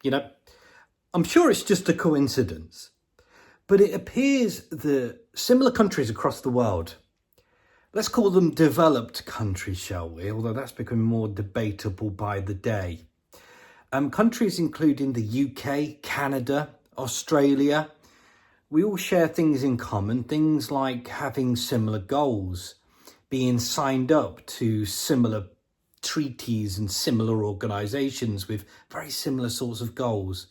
You know, I'm sure it's just a coincidence, but it appears that similar countries across the world, let's call them developed countries, shall we? Although that's becoming more debatable by the day. Countries including the UK, Canada, Australia, we all share things in common, things like having similar goals, being signed up to similar treaties and similar organisations with very similar sorts of goals.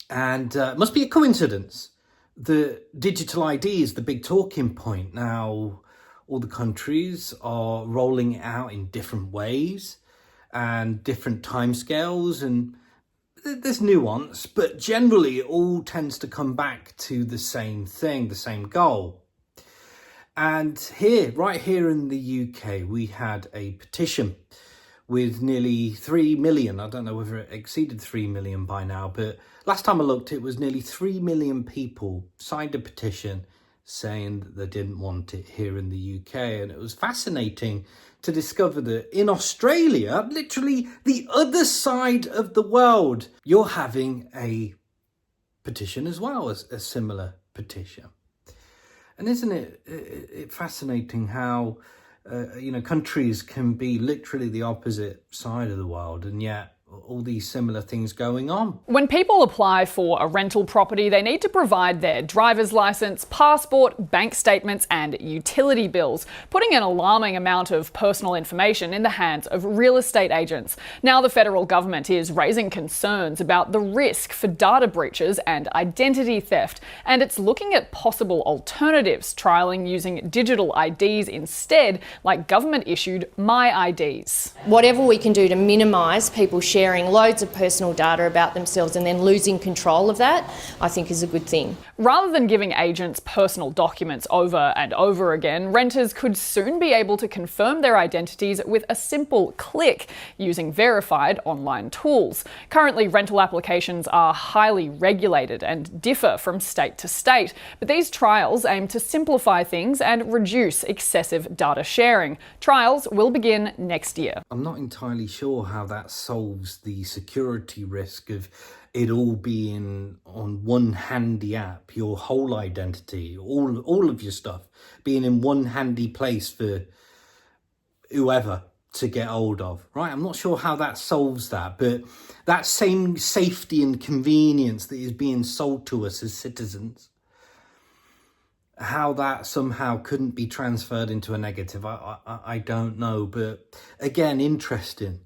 And it must be a coincidence that digital ID is the big talking point. Now, all the countries are rolling it out in different ways and different timescales, and there's nuance, but generally it all tends to come back to the same thing, the same goal. And right here in the UK, we had a petition with nearly 3 million. I don't know whether it exceeded 3 million by now, but last time I looked, it was nearly 3 million people signed a petition saying that they didn't want it here in the UK. And it was fascinating to discover that in Australia, literally the other side of the world, you're having a petition as well, as a similar petition. And isn't it fascinating how, countries can be literally the opposite side of the world, and yet all these similar things going on. When people apply for a rental property, they need to provide their driver's license, passport, bank statements, and utility bills, putting an alarming amount of personal information in the hands of real estate agents. Now the federal government is raising concerns about the risk for data breaches and identity theft, and it's looking at possible alternatives, trialling using digital IDs instead, like government-issued MyIDs. Whatever we can do to minimise people sharing loads of personal data about themselves and then losing control of that, I think is a good thing. Rather than giving agents personal documents over and over again, renters could soon be able to confirm their identities with a simple click using verified online tools. Currently, rental applications are highly regulated and differ from state to state, but these trials aim to simplify things and reduce excessive data sharing. Trials will begin next year. I'm not entirely sure how that solves the security risk of it all being on one handy app, your whole identity, all of your stuff being in one handy place for whoever to get hold of, right? I'm not sure how that solves that, but that same safety and convenience that is being sold to us as citizens, how that somehow couldn't be transferred into a negative, I don't know. But again, interesting.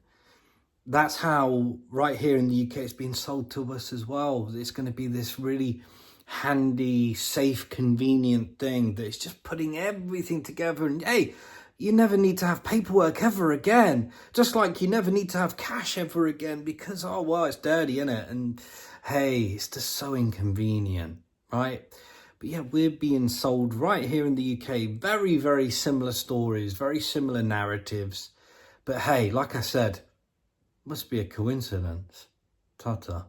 That's how right here in the UK it's being sold to us as well. It's going to be this really handy, safe, convenient thing that's just putting everything together. And hey, you never need to have paperwork ever again. Just like you never need to have cash ever again because, oh, well, it's dirty, innit? And hey, it's just so inconvenient, right? But yeah, we're being sold right here in the UK very, very similar stories, very similar narratives. But hey, like I said, must be a coincidence. Ta-ta.